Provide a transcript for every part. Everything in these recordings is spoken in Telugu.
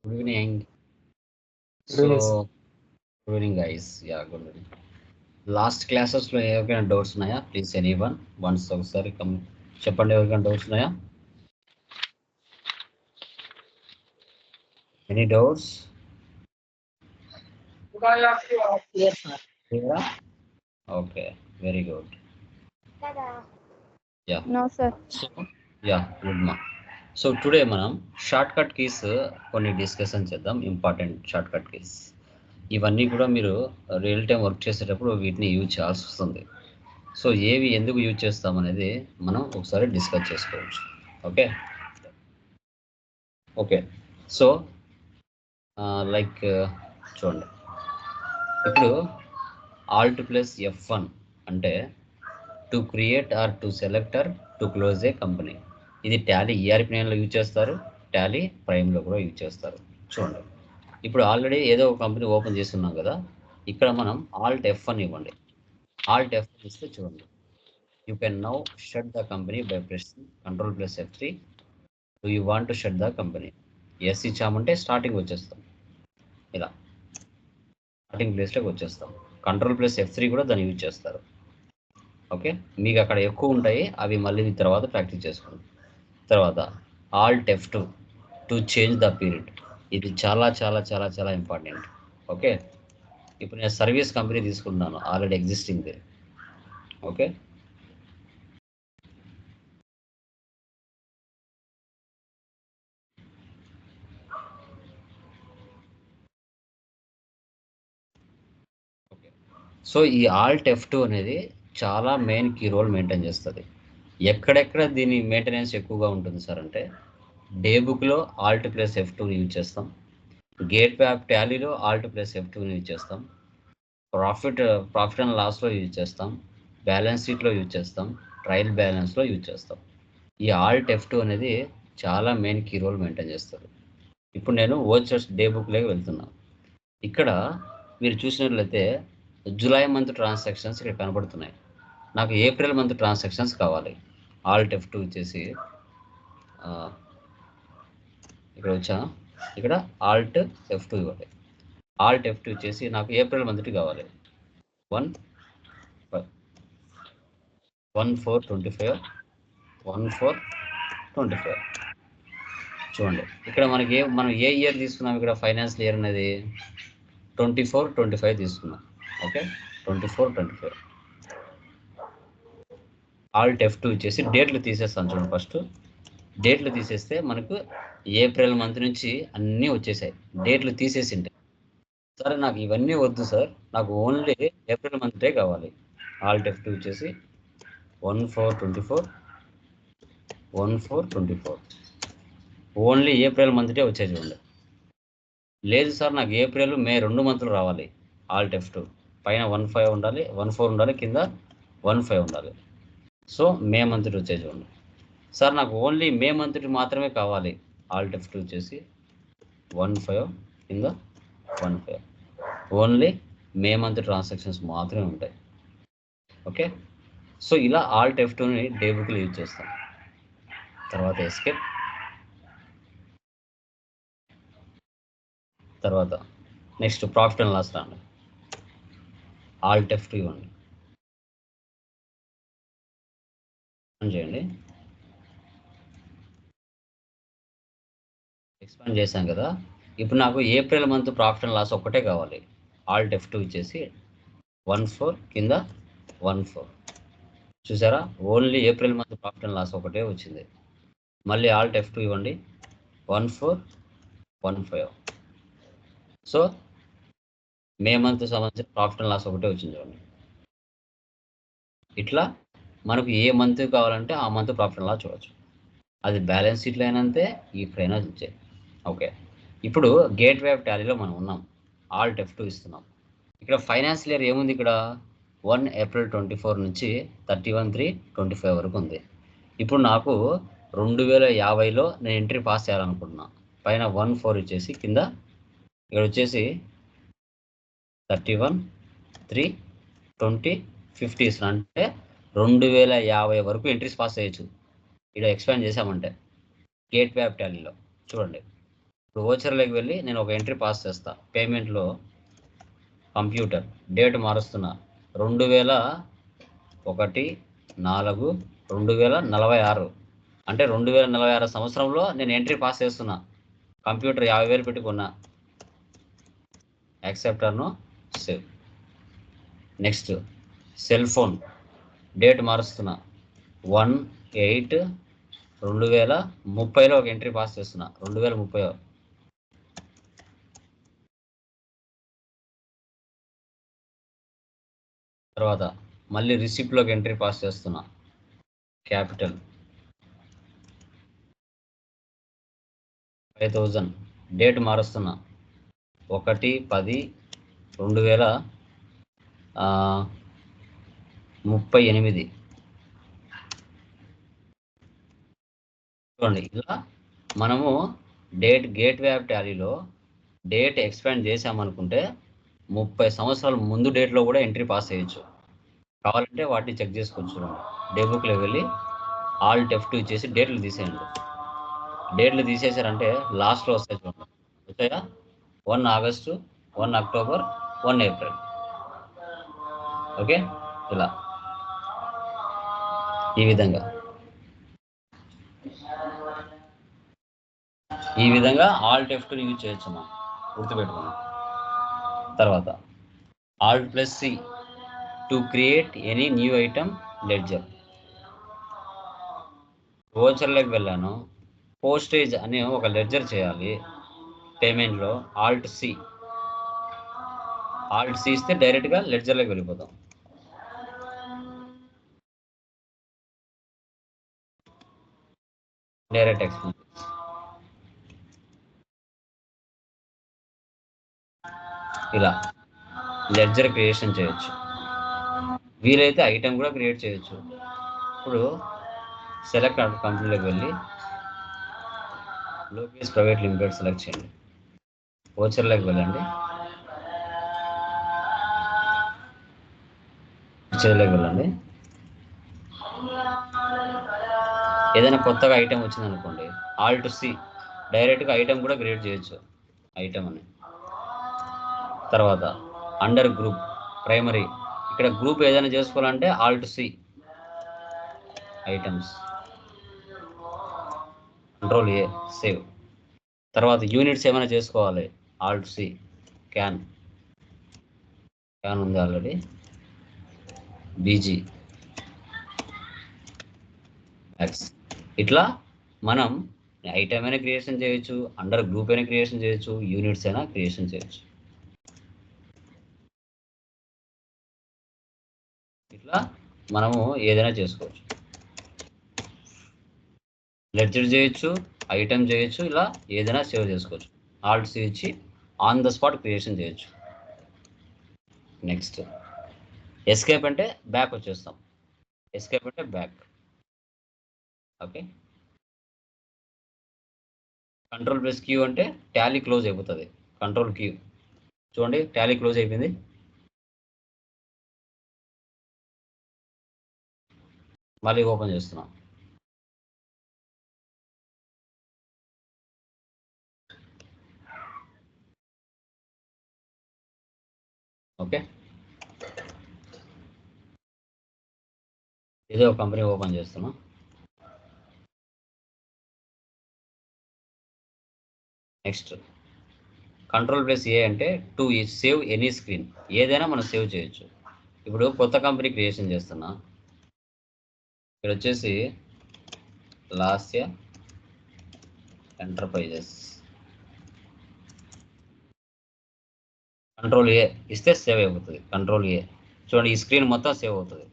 Good evening. Good evening, sir. Good evening, guys. Yeah, good evening. Last క్లాసెస్లో ఎవరికైనా డౌట్స్ ఉన్నాయా? ప్లీజ్ ఎనీవన్ వన్స్ ఒకసారి చెప్పండి, ఎవరికైనా డౌట్స్ ఉన్నాయా? Any doubts? Yes, sir. Okay, very good. Yeah No, sir. So good మా. సో టుడే మనం షార్ట్ కట్ కీస్ కొన్ని డిస్కషన్ చేద్దాం. ఇంపార్టెంట్ షార్ట్ కట్ కీస్ ఇవన్నీ కూడా మీరు రియల్ టైం వర్క్ చేసేటప్పుడు వీటిని యూజ్ చేయాల్సి వస్తుంది. సో ఏవి ఎందుకు యూజ్ చేస్తాం అనేది మనం ఒకసారి డిస్కస్ చేసుకోవచ్చు. ఓకే ఓకే సో లైక్ చూడండి, ఇప్పుడు ఆల్ట్ ప్లస్ F1 అంటే to create or to select or to close a company. ఇది టాలీ ERP9లో యూజ్ చేస్తారు, టాలీ ప్రైమ్లో కూడా యూజ్ చేస్తారు. చూడండి, ఇప్పుడు ఆల్రెడీ ఏదో ఒక కంపెనీ ఓపెన్ చేస్తున్నాం కదా, ఇక్కడ మనం ఆల్ట్ F1 ఇవ్వండి. ఆల్ట్ F1 ఇస్తే చూడండి, you can now shut the company by pressing control plus F3. Do you want to shut the company? Yes ఇచ్చామంటే స్టార్టింగ్ వచ్చేస్తాం, ఇలా స్టార్టింగ్ ప్లేస్లోకి వచ్చేస్తాం. కంట్రోల్ ప్లస్ F3 కూడా దాన్ని యూజ్ చేస్తారు. ఓకే, మీకు అక్కడ ఎక్కువ ఉంటాయి, అవి మళ్ళీ తర్వాత ప్రాక్టీస్ చేసుకోండి. తర్వాత Alt F2 to change the period. ఇది చాలా చాలా చాలా చాలా ఇంపార్టెంట్. ఓకే, ఇప్పుడు నేను సర్వీస్ కంపెనీ తీసుకుంటున్నాను, ఆల్రెడీ ఎగ్జిస్టింగ్ది. ఓకే, సో ఈ ఆల్ట్ F2 అనేది చాలా మెయిన్ కీ రోల్ మెయింటైన్ చేస్తుంది. ఎక్కడెక్కడ దీని మెయింటెనెన్స్ ఎక్కువగా ఉంటుంది సార్ అంటే, డే బుక్లో ఆల్ట్ ప్లస్ F2 యూజ్ చేస్తాం, గేట్ వ్యాప్ టాలీలో ఆల్ట్ ప్లస్ F2 యూజ్ చేస్తాం, ప్రాఫిట్ అండ్ లాస్లో యూజ్ చేస్తాం, బ్యాలెన్స్ షీట్లో యూజ్ చేస్తాం, ట్రయల్ బ్యాలెన్స్లో యూజ్ చేస్తాం. ఈ ఆల్ట్ F2 అనేది చాలా మెయిన్ కీ రోల్ మెయింటైన్ చేస్తారు. ఇప్పుడు నేను ఓచర్స్ డే బుక్లోకి వెళ్తున్నాను. ఇక్కడ మీరు చూసినట్లయితే జూలై మంత్ ట్రాన్సాక్షన్స్ ఇక్కడ కనబడుతున్నాయి. నాకు ఏప్రిల్ మంత్ ట్రాన్సాక్షన్స్ కావాలి. ఆల్ట్ F2 వచ్చేసి ఇక్కడ వచ్చా, ఇక్కడ ఆల్ట్ F2 ఇవ్వాలి. ఆల్ట్ F2 వచ్చేసి నాకు ఏప్రిల్ మంత్కి కావాలి. 1/4/25 1/4/25. చూడండి, ఇక్కడ మనం ఏ ఇయర్ తీసుకున్నాం? ఇక్కడ ఫైనాన్షియల్ ఇయర్ అనేది 24-25 తీసుకున్నాం. ఓకే, 24-25. ఆల్ట్ F2 వచ్చేసి డేట్లు తీసేస్తాను. చూడండి, ఫస్ట్ డేట్లు తీసేస్తే మనకు ఏప్రిల్ మంత్ నుంచి అన్నీ వచ్చేసాయి. డేట్లు తీసేసి ఉంటాయి. సరే, నాకు ఇవన్నీ వద్దు సార్, నాకు ఓన్లీ ఏప్రిల్ మంతే కావాలి. ఆల్ట్ F2 వచ్చేసి 1/4/24 1/4/24 ఓన్లీ ఏప్రిల్ మంత్టే వచ్చేది చూడండి. లేదు సార్, నాకు ఏప్రిల్ మే 2 మంత్లు రావాలి. ఆల్ట్ F2 పైన 1/5 ఉండాలి, 1/4 ఉండాలి, కింద 1/5 ఉండాలి. సో మే మంత్ వచ్చేది చూడండి. సార్, నాకు ఓన్లీ మే మంత్ మాత్రమే కావాలి. ఆల్ట్ F2 వచ్చేసి 1/5 కింద 1/5. ఓన్లీ మే మంత్ ట్రాన్సాక్షన్స్ మాత్రమే ఉంటాయి. ఓకే, సో ఇలా ఆల్ట్ F2ని డే బుక్లో యూజ్ చేస్తాం. తర్వాత ఎస్కేప్, తర్వాత నెక్స్ట్ ప్రాఫిట్ అండ్ లాస్ రాండి. ఆల్ట్ F2 ఇవ్వండి, చేయండి. ఎక్స్పాండ్ చేశాం కదా, ఇప్పుడు నాకు April month profit and loss ఒక్కటే కావాలి. ఆల్ట్ F2 వచ్చేసి 1/4 కింద 1/4. చూసారా, only April month profit and loss ఒకటే వచ్చింది. మళ్ళీ ఆల్ట్ F2 ఇవ్వండి, 1/4/1/5. సో మే మంత్ సంబంధించిన ప్రాఫిట్ అండ్ లాస్ ఒకటే వచ్చింది చూడండి. ఇట్లా మనకు ఏ మంత్ కావాలంటే ఆ మంత్ ప్రాఫిట్ అండ్ లాస్ చూడవచ్చు. అది బ్యాలెన్స్ షీట్లో అయినంతే, ఇక్కడైనా వచ్చాయి. ఓకే, ఇప్పుడు గేట్ వే ఆఫ్ టాలీలో మనం ఉన్నాం. ఆల్ట్ F2 ఇస్తున్నాం. ఇక్కడ ఫైనాన్షియల్ ఇయర్ ఏముంది? ఇక్కడ 1 ఏప్రిల్ 24 నుంచి 31/3/25 వరకు ఉంది. ఇప్పుడు నాకు 2050లో నేను ఎంట్రీ పాస్ చేయాలనుకుంటున్నా. పైన 1/4 వచ్చేసి కింద ఇక్కడ వచ్చేసి 31/3/2050 ఇస్తున్నా. అంటే 2050 వరకు ఎంట్రీస్ పాస్ చేయొచ్చు. ఇక్కడ ఎక్స్పాండ్ చేసామంటే గేట్ వే ఆఫ్ టాలీలో చూడండి, ఇప్పుడు ఓచర్లోకి వెళ్ళి నేను ఒక ఎంట్రీ పాస్ చేస్తా. పేమెంట్లో కంప్యూటర్ డేట్ మారుస్తున్నా 2001/4/2046 అంటే 2046 సంవత్సరంలో నేను ఎంట్రీ పాస్ చేస్తున్నా. కంప్యూటర్ 50,000 పెట్టుకున్నా. యాక్సెప్టర్ను save. Next cell phone date మారుస్తున్నా 1/8/2030లో ఒక ఎంట్రీ పాస్ చేస్తున్నా. 2030 తర్వాత మళ్ళీ రిసిప్ట్లోకి ఎంట్రీ పాస్ చేస్తున్నా. క్యాపిటల్ 5,000 డేట్ మారుస్తున్నా 1/10/2038. చూడండి, ఇలా మనము గేట్వే ఆఫ్ టాలీలో డేట్ ఎక్స్పాండ్ చేసామనుకుంటే 30 సంవత్సరాల ముందు డేట్లో కూడా ఎంట్రీ పాస్ చేయొచ్చు. కావాలంటే వాటిని చెక్ చేసుకోవచ్చు. చూడండి, డే బుక్లో వెళ్ళి ఆల్ట్ F2 చేసి డేట్లు తీసేయండి. డేట్లు తీసేశారంటే లాస్ట్లో వస్తాయి. చూడండి, వచ్చాయా? 1 ఆగస్టు, 1 అక్టోబర్, 1 ఏప్రిల్. ఓకే, ఇలా ఈ విధంగా ఆల్ట్ F2 యూజ్ చేయొచ్చు మనం, గుర్తుపెట్టుకున్నాం. తర్వాత Alt+C to create any new item ledger. ఓచర్లోకి వెళ్ళాను, పోస్టేజ్ అనే ఒక లెడ్జర్ చేయాలి పేమెంట్లో. Alt+C ఇస్తే డైరెక్ట్గా లెడ్జర్లోకి వెళ్ళిపోతాం. Direct expenses. ఇలా లెడ్జర్ క్రియేషన్ చేయొచ్చు. వీలైతే ఐటమ్ కూడా క్రియేట్ చేయొచ్చు. ఇప్పుడు సెలెక్ట్ కంపెనీలోకి వెళ్ళి లోకేష్ ప్రైవేట్ లిమిటెడ్ సెలెక్ట్ చేయండి. ఓచర్లోకి వెళ్ళండి, ఏదైనా కొత్తగా ఐటమ్ వచ్చిందనుకోండి, Alt+C డైరెక్ట్గా ఐటమ్ కూడా క్రియేట్ చేయొచ్చు. ఐటమ్ అని తర్వాత అండర్ గ్రూప్ ప్రైమరీ, ఇక్కడ గ్రూప్ ఏదైనా చేసుకోవాలంటే Alt+C ఐటమ్స్, Ctrl+A సేవ్. తర్వాత యూనిట్స్ ఏమైనా చేసుకోవాలి, Alt+C క్యాన్ ఉంది ఆల్రెడీ. BG ఇట్లా మనం ఐటమ్ అయినా క్రియేషన్ చేయొచ్చు, అండర్ గ్రూప్ అయినా క్రియేషన్ చేయొచ్చు, యూనిట్స్ అయినా క్రియేషన్ చేయొచ్చు. ఇట్లా మనము ఏదైనా చేసుకోవచ్చు. లెడ్జర్ చేయొచ్చు, ఐటమ్ చేయొచ్చు, ఇలా ఏదైనా సేవ్ చేసుకోవచ్చు. Alt+C ఇచ్చి ఆన్ ద స్పాట్ క్రియేషన్ చేయొచ్చు. నెక్స్ట్ ఎస్కేప్ అంటే బ్యాక్ వచ్చేస్తాం. ఎస్కేప్ అంటే బ్యాక్. ఓకే, Ctrl+Q అంటే టాలీ క్లోజ్ అయిపోతుంది. Ctrl+Q చూడండి, టాలీ క్లోజ్ అయిపోయింది. మళ్ళీ ఓపెన్ చేస్తున్నాం. ఓకే, ఇదే ఒక కంపెనీ ఓపెన్ చేస్తున్నాం. నెక్స్ట్ Ctrl+A అంటే టు సేవ్ ఎనీ స్క్రీన్, ఏదైనా మనం సేవ్ చేయొచ్చు. ఇప్పుడు కొత్త కంపెనీ క్రియేషన్ చేస్తున్నా. ఇక్కడ వచ్చేసి లాస్య ఎంటర్ప్రైజెస్. Ctrl+A ఇస్తే సేవ్ అయిపోతుంది. Ctrl+A చూడండి, ఈ స్క్రీన్ మొత్తం సేవ్ అవుతుంది.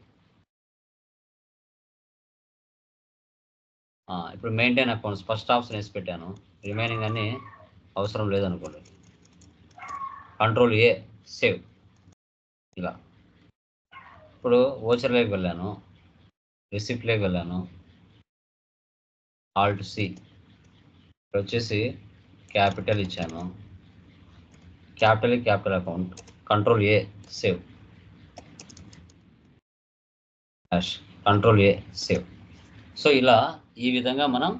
ఇప్పుడు మెయింటైన్ అకౌంట్స్ ఫస్ట్ ఆప్షన్ వేసి పెట్టాను, రిమైనింగ్ అన్ని అవసరం లేదనుకోండి. Ctrl+A save. ఇలా ఇప్పుడు ఓచర్లోకి వెళ్ళాను, రిసిప్ట్లోకి వెళ్ళాను, Alt+C ఇక్కడ వచ్చేసి క్యాపిటల్ ఇచ్చాను, capital account, Ctrl+A save, Ctrl+A save. So ఇలా ఈ విధంగా మనం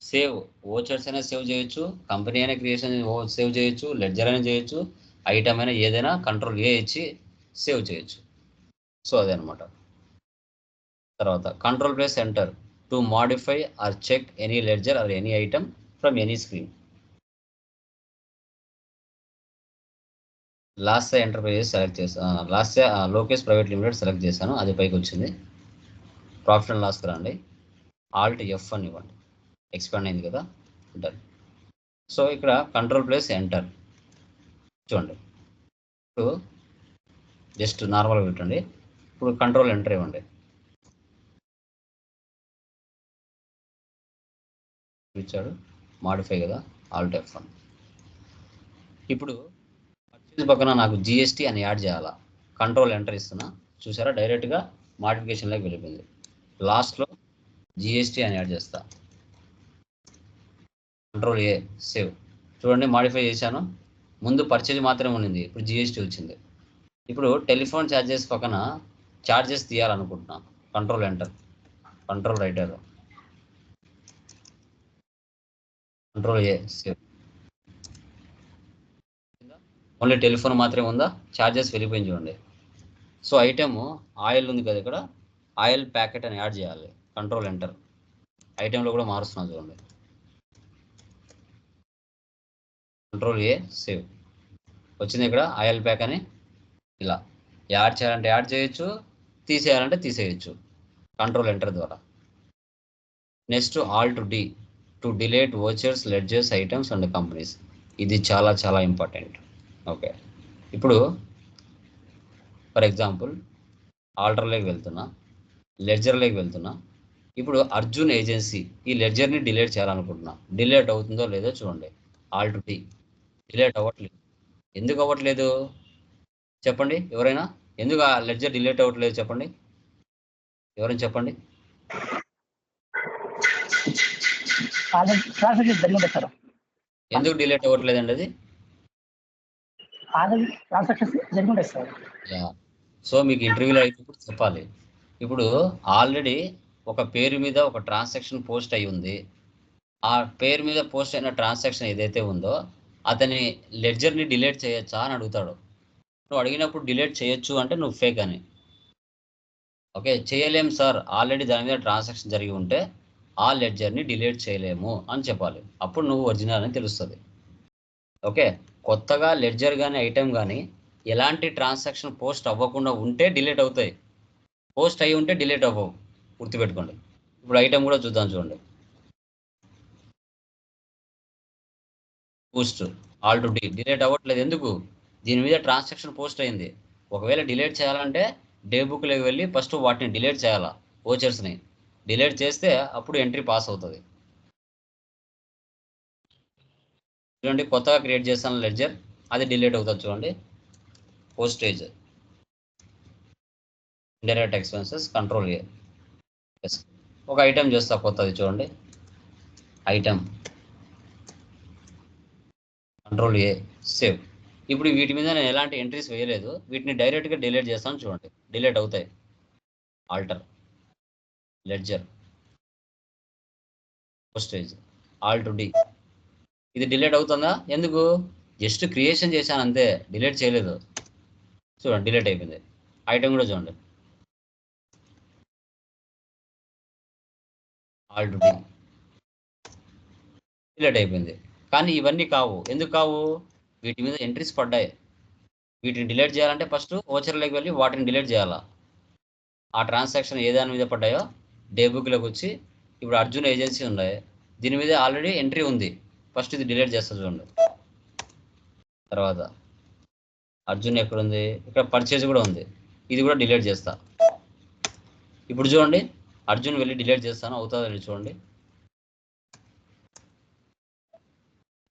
సేవ్ ఓచర్స్ అయినా సేవ్ చేయొచ్చు, కంపెనీ అయినా క్రియేషన్ సేవ్ చేయొచ్చు, లెడ్జర్ అయినా చేయొచ్చు, ఐటమ్ అయినా ఏదైనా కంట్రోల్ ఏ ఇచ్చి సేవ్ చేయొచ్చు. సో అదనమాట. తర్వాత control plus enter to modify or check any ledger or any item from any screen. Last enterprises select చేస్తాను, last Lokesh private limited select చేశాను, అది పైకి వచ్చింది. ప్రాఫిట్ అండ్ లాస్కి రండి, ఆల్ట్ ఎఫ్ అని ఇవ్వండి, ఎక్స్పాండ్ అయింది కదా, డన్. సో ఇక్కడ కంట్రోల్ ప్లస్ ఎంటర్ చూడండి, ఇప్పుడు జస్ట్ నార్మల్గా పెట్టండి, ఇప్పుడు కంట్రోల్ ఎంటర్ ఇవ్వండి, ఇచ్చాడు మాడిఫై కదా, ఆల్ట్ F1. ఇప్పుడు పర్చేజ్ పక్కన నాకు జిఎస్టీ అని యాడ్ చేయాలా, కంట్రోల్ ఎంటర్ ఇస్తున్నా, చూసారా డైరెక్ట్గా మాడిఫికేషన్లోకి వెళ్ళిపోయింది. లాస్ట్లో జిఎస్టీ అని యాడ్ చేస్తా, కంట్రోల్ ఏ సేవ్. చూడండి మాడిఫై చేశాను, ముందు పర్చేజ్ మాత్రమే ఉండింది, ఇప్పుడు జిఎస్టీ వచ్చింది. ఇప్పుడు టెలిఫోన్ ఛార్జెస్ పక్కన ఛార్జెస్ తీయాలనుకుంటున్నా, control enter, control writer, control A save. Only telephone మాత్రమే ఉందా, ఛార్జెస్ వెళ్ళిపోయింది చూడండి. సో ఐటమ్ ఆయిల్ ఉంది కదా, ఇక్కడ ఆయిల్ ప్యాకెట్ అని యాడ్ చేయాలి, కంట్రోల్ ఎంటర్, ఐటెంలో కూడా మారుస్తున్నా చూడండి, కంట్రోల్ ఏ సేవ్. వచ్చింది ఇక్కడ ఆయిల్ ప్యాక్ అని, ఇలా యాడ్ చేయాలంటే యాడ్ చేయొచ్చు, తీసేయాలంటే తీసేయచ్చు, కంట్రోల్ ఎంటర్ ద్వారా. Next alt D to delete vouchers, ledgers, items and companies. ఇది చాలా చాలా ఇంపార్టెంట్. ఓకే, ఇప్పుడు ఫర్ ఎగ్జాంపుల్ ఆల్టర్లోకి వెళ్తున్నా, లెడ్జర్లోకి వెళ్తున్నా, ఇప్పుడు అర్జున్ ఏజెన్సీ ఈ లెడ్జర్ని డిలీట్ చేయాలనుకుంటున్నా, డిలీట్ అవుతుందో లేదో చూడండి, ఆల్ట్ డి, డిలీట్ అవ్వట్లేదు. ఎందుకు అవ్వట్లేదు చెప్పండి ఎవరైనా, ఎందుకు ఆ లెడ్జర్ డిలీట్ అవ్వట్లేదు చెప్పండి, ఎవరైనా చెప్పండి. ట్రాన్సాక్షన్ జరిగింది సార్, ఎందుకు డిలీట్ అవ్వట్లేదండి అది, ఆల్రెడీ ట్రాన్సాక్షన్స్ జరిగింది సార్. సో మీకు ఇంటర్వ్యూలో అయితే ఇప్పుడు చెప్పాలి, ఇప్పుడు ఆల్రెడీ ఒక పేరు మీద ఒక ట్రాన్సాక్షన్ పోస్ట్ అయి ఉంది, ఆ పేరు మీద పోస్ట్ అయిన ట్రాన్సాక్షన్ ఏదైతే ఉందో అతని లెడ్జర్ని డిలీట్ చేయొచ్చా అని అడుగుతాడు. నువ్వు అడిగినప్పుడు డిలీట్ చేయొచ్చు అంటే నువ్వు ఫేక్ అని. ఓకే, చేయలేం సార్, ఆల్రెడీ దాని మీద ట్రాన్సాక్షన్ జరిగి ఉంటే ఆ లెడ్జర్ని డిలీట్ చేయలేము అని చెప్పాలి, అప్పుడు నువ్వు ఒరిజినల్ అని తెలుస్తుంది. ఓకే, కొత్తగా లెడ్జర్ కానీ ఐటెం కానీ ఎలాంటి ట్రాన్సాక్షన్ పోస్ట్ అవ్వకుండా ఉంటే డిలీట్ అవుతాయి, పోస్ట్ అయ్యి ఉంటే డిలీట్ అవ్వవు, గుర్తుపెట్టుకోండి. ఇప్పుడు ఐటెం కూడా చూద్దాం చూడండి, పోస్ట్ ఆల్ట్ డి డిలీట్ అవ్వట్లేదు, ఎందుకు, దీని మీద ట్రాన్సాక్షన్ పోస్ట్ అయింది. ఒకవేళ డిలీట్ చేయాలంటే డే బుక్లోకి వెళ్ళి ఫస్ట్ వాటిని డిలీట్ చేయాలా, ఓచర్స్ని డిలీట్ చేస్తే అప్పుడు ఎంట్రీ పాస్ అవుతుంది. చూడండి కొత్తగా క్రియేట్ చేస్తాను లెడ్జర్, అది డిలీట్ అవుతుంది చూడండి, postage, indirect expenses, control A, ఒక ఐటెం చేస్తా కొత్తది చూడండి, ఐటెం, కంట్రోల్ ఏ సేవ్. ఇప్పుడు వీటి మీద నేను ఎలాంటి ఎంట్రీస్ వేయలేదు, వీటిని డైరెక్ట్గా డిలీట్ చేస్తాను చూడండి, డిలీట్ అవుతాయి. Alter, ledger, postage, alt D, ఇది డిలీట్ అవుతుందా, ఎందుకు, జస్ట్ క్రియేషన్ చేశాను అంతే, డిలీట్ చేయలేదు. చూడండి డిలీట్ అయిపోయింది. ఐటెం కూడా చూడండి, ఆల్ట్ డి, డిలీట్ అయిపోయింది. కానీ ఇవన్నీ కావు, ఎందుకు కావు, వీటి మీద ఎంట్రీస్ పడ్డాయి, వీటిని డిలీట్ చేయాలంటే ఫస్ట్ ఓచర్లోకి వెళ్ళి వాటిని డిలీట్ చేయాలా, ఆ ట్రాన్సాక్షన్ ఏ దాని మీద పడ్డాయో డే బుక్లోకి వచ్చి, ఇప్పుడు అర్జున్ ఏజెన్సీ ఉన్నాయి, దీని మీద ఆల్రెడీ ఎంట్రీ ఉంది, ఫస్ట్ ఇది డిలీట్ చేస్తా చూడండి. తర్వాత అర్జున్ ఎక్కడుంది, ఇక్కడ పర్చేజ్ కూడా ఉంది, ఇది కూడా డిలీట్ చేస్తా. ఇప్పుడు చూడండి అర్జున్ వెళ్ళి డిలీట్ చేస్తాను, అవుతుందని చూడండి,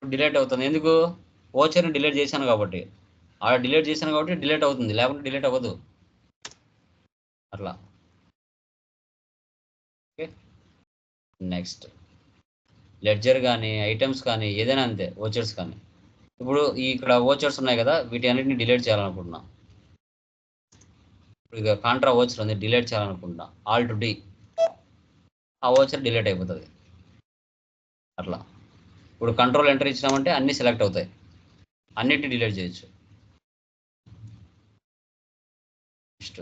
డిలీట్ అవుతుంది, ఎందుకు, ఓచర్ని డిలీట్ చేశాను కాబట్టి, అలా డిలీట్ చేశాను కాబట్టి డిలీట్ అవుతుంది, లేకుంటే డిలీట్ అవ్వదు. అట్లా. ఓకే, నెక్స్ట్ లెడ్జర్ కానీ ఐటమ్స్ కానీ ఏదైనా అంతే, ఓచర్స్ కానీ. ఇప్పుడు ఇక్కడ ఓచర్స్ ఉన్నాయి కదా, వీటి అన్నిటిని డిలీట్ చేయాలనుకుంటున్నా, ఇప్పుడు ఇక కాంట్రా ఓచర్ ఉంది, డిలీట్ చేయాలనుకుంటున్నా, ఆల్ట్ డి, ఆ ఓచర్ డిలీట్ అయిపోతుంది. అట్లా. ఇప్పుడు కంట్రోల్ ఎంటర్ ఇచ్చినామంటే అన్నీ సెలెక్ట్ అవుతాయి, అన్నిటిని డిలీట్ చేయొచ్చు. Next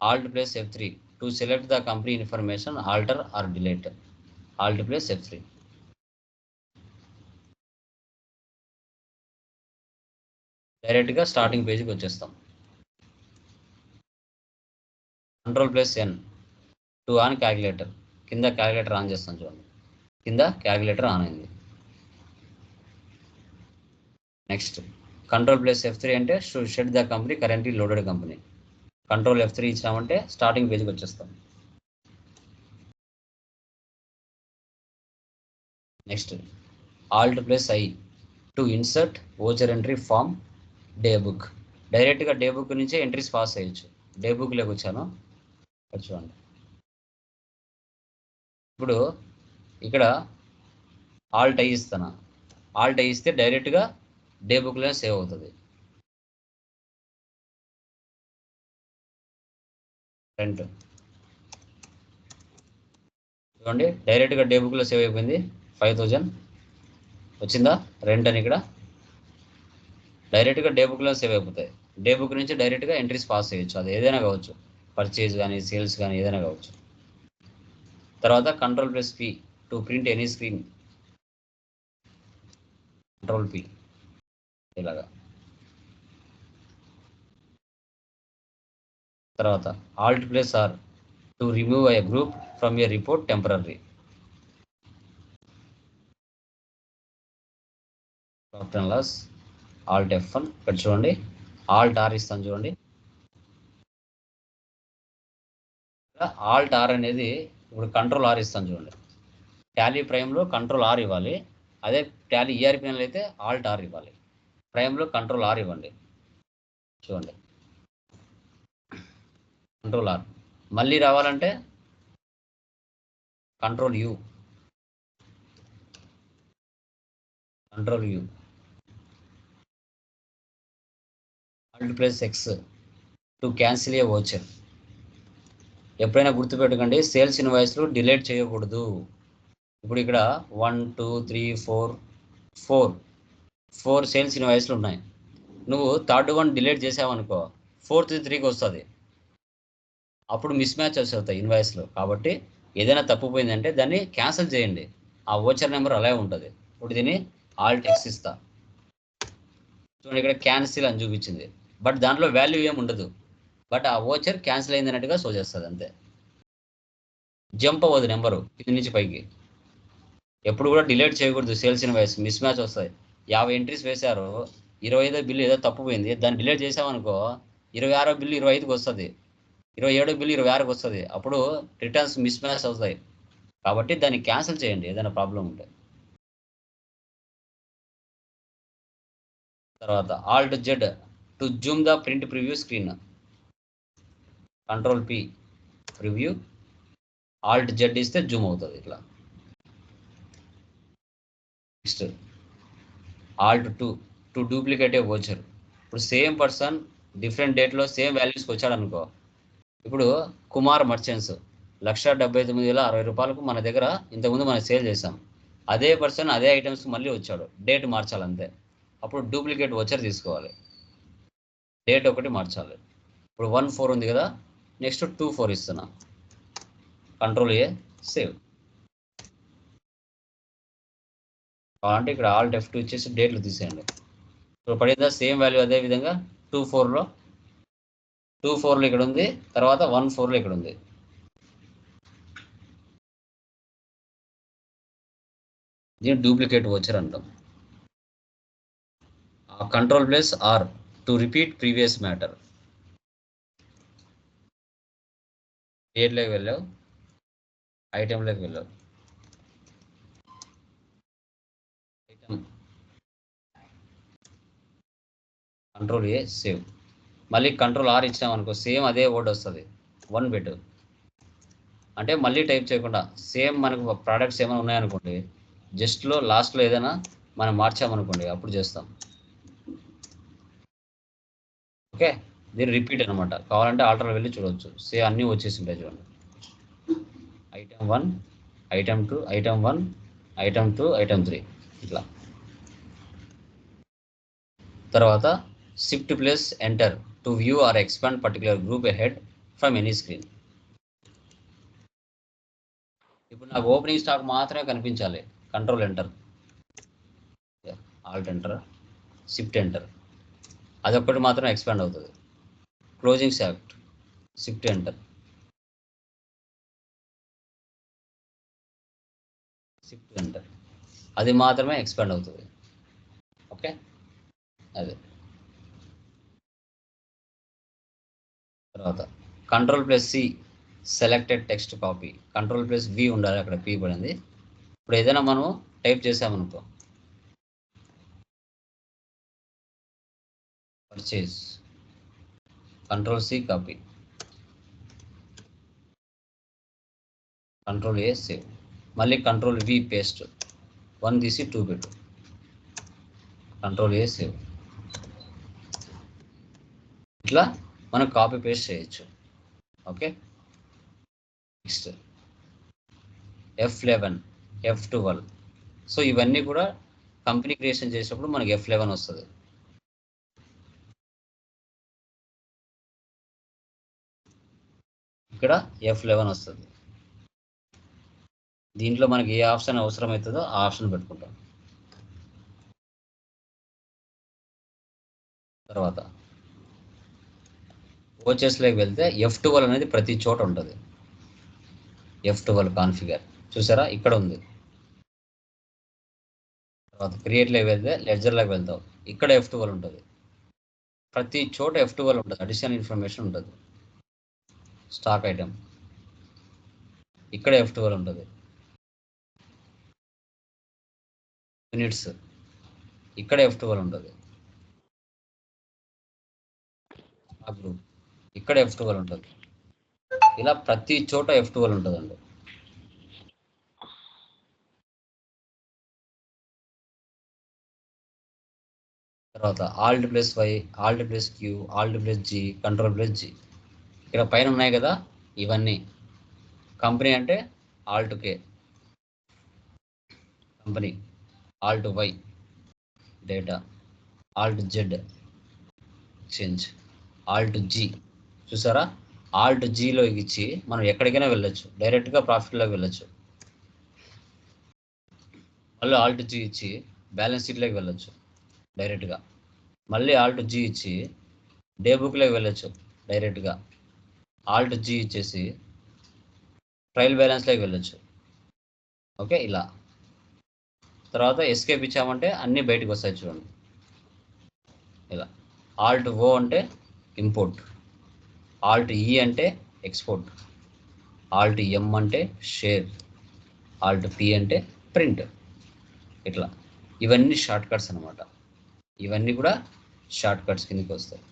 Alt plus F3 to select the company information, alter or delete. Alt plus F3. డైరెక్ట్గా స్టార్టింగ్ పేజ్కి వచ్చేస్తాం. Control plus N to on calculator. కింద క్యాలిక్యులేటర్ ఆన్ చేస్తాం చూడండి, కింద క్యాలిక్యులేటర్ ఆన్ అయింది. నెక్స్ట్ కంట్రోల్ ప్లస్ F3 అంటే shut the company currently loaded company. Control F3 ఇచ్చినామంటే స్టార్టింగ్ పేజ్కి వచ్చేస్తాం. Next Alt plus I to insert voucher entry from day book. డైరెక్ట్గా డే బుక్ నుంచే ఎంట్రీస్ పాస్ చేయొచ్చు. డే బుక్లోకి వచ్చాను, చూడండి. ఇప్పుడు ఇక్కడ Alt I ఇస్తాను. Alt I ఇస్తే డైరెక్ట్గా డే బుక్లో సేవ్ అవుతుంది. రెంట్ చూడండి, డైరెక్ట్గా డే బుక్లో సేవ్ అయిపోయింది. 5000 వచ్చిందా రెంట్ అని. ఇక్కడ డైరెక్ట్గా డే బుక్లో సేవ్ అయిపోతాయి. డే బుక్ నుంచి డైరెక్ట్గా ఎంట్రీస్ పాస్ చేయొచ్చు, అది ఏదైనా కావచ్చు, పర్చేజ్ కానీ సేల్స్ కానీ ఏదైనా కావచ్చు. తర్వాత control plus P to print any screen. Control P ఇలాగా. తర్వాత Alt plus R to remove a group from a report temporary. Profit and loss Alt F1. ఇక్కడ చూడండి, Alt R ఇస్తాను చూడండి. Alt R అనేది ఇప్పుడు కంట్రోల్ R ఇస్తాను చూడండి. టాలీ ప్రైమ్లో కంట్రోల్ R ఇవ్వాలి, అదే టాలీ ERP అయితే Alt R ఇవ్వాలి. ప్రైమ్లో కంట్రోల్ R ఇవ్వండి. చూడండి, కంట్రోల్ R. మళ్ళీ రావాలంటే control U. Control U. Alt plus X to cancel A voucher. ఎప్పుడైనా గుర్తుపెట్టుకోండి, సేల్స్ ఇన్వాయిస్లు డిలీట్ చేయకూడదు. ఇప్పుడు ఇక్కడ 1 2 3 4 సేల్స్ ఇన్వాయిస్లు ఉన్నాయి. నువ్వు థర్డ్ వన్ డిలీట్ చేసావనుకో, ఫోర్త్ 3కి వస్తుంది. అప్పుడు మిస్ మ్యాచ్ అవుతాయి ఇన్వాయిస్లు. కాబట్టి ఏదైనా తప్పుపోయిందంటే దాన్ని క్యాన్సిల్ చేయండి, ఆ ఓచర్ నెంబర్ అలాగే ఉంటుంది. ఇప్పుడు దీన్ని Alt X ఇస్తా చూడండి, ఇక్కడ క్యాన్సిల్ అని చూపించింది, బట్ దాంట్లో వాల్యూ ఏమి ఉండదు. బట్ ఆ ఓచర్ క్యాన్సిల్ అయింది అన్నట్టుగా షో చేస్తుంది అంతే. జంప్ అవ్వదు నెంబరు కింది నుంచి పైకి. ఎప్పుడు కూడా డిలీట్ చేయకూడదు సేల్స్ ఇన్వాయిస్, మిస్ మ్యాచ్ వస్తాయి. 50 ఎంట్రీస్ వేశారు, 25వ బిల్లు ఏదో తప్పుపోయింది, దాన్ని డిలీట్ చేసామనుకో 26వ బిల్లు 25కి వస్తుంది, 27వ బిల్లు 26కి వస్తుంది. అప్పుడు రిటర్న్స్ మిస్ మ్యాచ్ అవుతాయి. కాబట్టి దాన్ని క్యాన్సిల్ చేయండి ఏదైనా ప్రాబ్లం ఉంటే. తర్వాత Alt Z to Zoom the print preview screen. Control P preview, Alt Z ఇస్తే జూమ్ అవుతుంది ఇట్లా. Next Alt 2 to duplicate A voucher. ఇప్పుడు సేమ్ పర్సన్ డిఫరెంట్ డేట్లో సేమ్ వాల్యూస్కి వచ్చాడు అనుకో. ఇప్పుడు కుమార్ మర్చెంట్స్ 1,79,060 రూపాయలకు మన దగ్గర ఇంతకుముందు మనం సేల్ చేసాం. అదే పర్సన్ అదే ఐటమ్స్ మళ్ళీ వచ్చాడు, డేట్ మార్చాలంతే. అప్పుడు డూప్లికేట్ వోచర్ తీసుకోవాలి, డేట్ ఒకటి మార్చాలి. ఇప్పుడు 1/4 ఉంది కదా, నెక్స్ట్ 2/4 ఇస్తున్నా. Control A save. అంటే ఇక్కడ Alt F2 ఇచ్చేసి డేట్లు తీసేయండి. ఇప్పుడు పడిందా సేమ్ వాల్యూ. అదే విధంగా 2/4లో ఇక్కడ ఉంది, తర్వాత 1/4లో ఇక్కడ ఉంది. దీన్ని డూప్లికేట్ వోచర్ అంటాం. Control plus R to repeat previous matter. డేట్లోకి వెళ్ళావు, ఐటెంలోకి వెళ్ళావు, ఐటమ్ కంట్రోల్ ఏ సేవ్. మళ్ళీ కంట్రోల్ R ఇచ్చినాం అనుకో, సేమ్ అదే వర్డ్ వస్తుంది, 1 పెట్టు. అంటే మళ్ళీ టైప్ చేయకుండా సేమ్ మనకు ప్రోడక్ట్స్ ఏమైనా ఉన్నాయనుకోండి, జస్ట్లో లాస్ట్లో ఏదైనా మనం మార్చామనుకోండి అప్పుడు చేస్తాం. ఓకే, దీన్ని రిపీట్ అనమాట. కావాలంటే ఆల్టర్లో వెళ్ళి చూడవచ్చు, సేమ్ అన్నీ వచ్చేసి ఉంటాయి చూడండి. Item 1, item 2, item 1, item 2 item 3 ఇట్లా. తర్వాత shift plus enter to view or expand particular group ahead from any screen. ఇప్పుడు నాకు ఓపెనింగ్ స్టాక్ మాత్రమే కనిపించాలి. Control enter, alt enter, shift enter, అదొక్కటి మాత్రం ఎక్స్పాండ్ అవుతుంది. Closing stock, shift enter, shift enter, అది మాత్రమే ఎక్స్పాండ్ అవుతుంది. ఓకే, అదే. తర్వాత control plus C selected text copy, control plus V ఉండాలి, అక్కడ పీ పడింది. ఇప్పుడు ఏదైనా మనం టైప్ చేసామనుకో, purchase, control C copy, control A save, మళ్ళీ కంట్రోల్ వి పేస్ట్, 1 తీసి 2 పెట్టు, కంట్రోల్ ఏ సేవ్. ఇట్లా మనం కాపీ పేస్ట్ చేయొచ్చు. Okay, next F11, F12. So ఇవన్నీ కూడా కంపెనీ క్రియేషన్ చేసేటప్పుడు మనకి F11 వస్తుంది. ఇక్కడ F11 వస్తుంది. దీంట్లో మనకి ఏ ఆప్షన్ అవసరం అవుతుందో ఆ ఆప్షన్ పెట్టుకుంటాం. తర్వాత ఓచెస్లోకి వెళ్తే F12 అనేది ప్రతి చోట ఉంటుంది. F12 కాన్ఫిగర్ చూసారా, ఇక్కడ ఉంది. తర్వాత క్రియేట్లోకి వెళ్తే లెడ్జర్లోకి వెళ్తాం, ఇక్కడ F12 ఉంటుంది. ప్రతి చోట F12 ఉంటుంది, అడిషనల్ ఇన్ఫర్మేషన్ ఉంటుంది. స్టాక్ ఐటమ్, ఇక్కడ F12 ఉంటుంది. యూనిట్స్, ఇక్కడ F12 ఉంటుంది. స్టాక్ గ్రూప్, ఇక్కడ F12 ఉంటుంది. ఇలా ప్రతి చోట F12 ఉంటుందండి. తర్వాత alt plus Y, alt plus Q, alt plus G, control plus G. ఇక్కడ పైన ఉన్నాయి కదా ఇవన్నీ. కంపెనీ అంటే alt K company, alt Y data, alt Z exchange, alt G. చూసారా, ఆల్ట్ జీలో ఇచ్చి మనం ఎక్కడికైనా వెళ్ళొచ్చు, డైరెక్ట్గా ప్రాఫిట్లోకి వెళ్ళొచ్చు. మళ్ళీ ఆల్ట్ జీ ఇచ్చి బ్యాలెన్స్ షీట్లోకి వెళ్ళొచ్చు డైరెక్ట్గా. మళ్ళీ ఆల్ట్ జీ ఇచ్చి డే బుక్లోకి వెళ్ళొచ్చు డైరెక్ట్గా. ఆల్ట్ జీ ఇచ్చేసి ట్రయల్ బ్యాలెన్స్లోకి వెళ్ళొచ్చు. ఓకే, ఇలా. తర్వాత ఎస్కేప్ ఇచ్చామంటే అన్నీ బయటకు వస్తాయి చూడండి, ఇలా. ఆల్ట్ ఓ అంటే ఇంపోర్ట్, ఆల్ట్ ఈ అంటే ఎక్స్పోర్ట్, ఆల్ట్ ఎం అంటే షేర్, ఆల్ట్ పి అంటే ప్రింట్. ఇట్లా ఇవన్నీ షార్ట్ కట్స్ అనమాట. ఇవన్నీ కూడా షార్ట్ కట్స్ కిందకి వస్తాయి.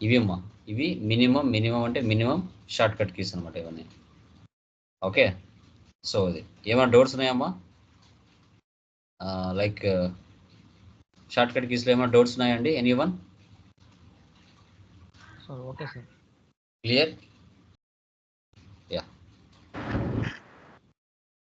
ఇవి అమ్మా, ఇవి మినిమం అంటే మినిమం షార్ట్ కట్ కీస్ అనమాట ఇవన్నీ. ఓకే, సో ఇది ఏమైనా డౌట్స్ ఉన్నాయమ్మా? లైక్ షార్ట్ కట్ కీస్లో ఏమైనా డౌట్స్ ఉన్నాయండి? Anyone? Okay sir, clear? Yeah.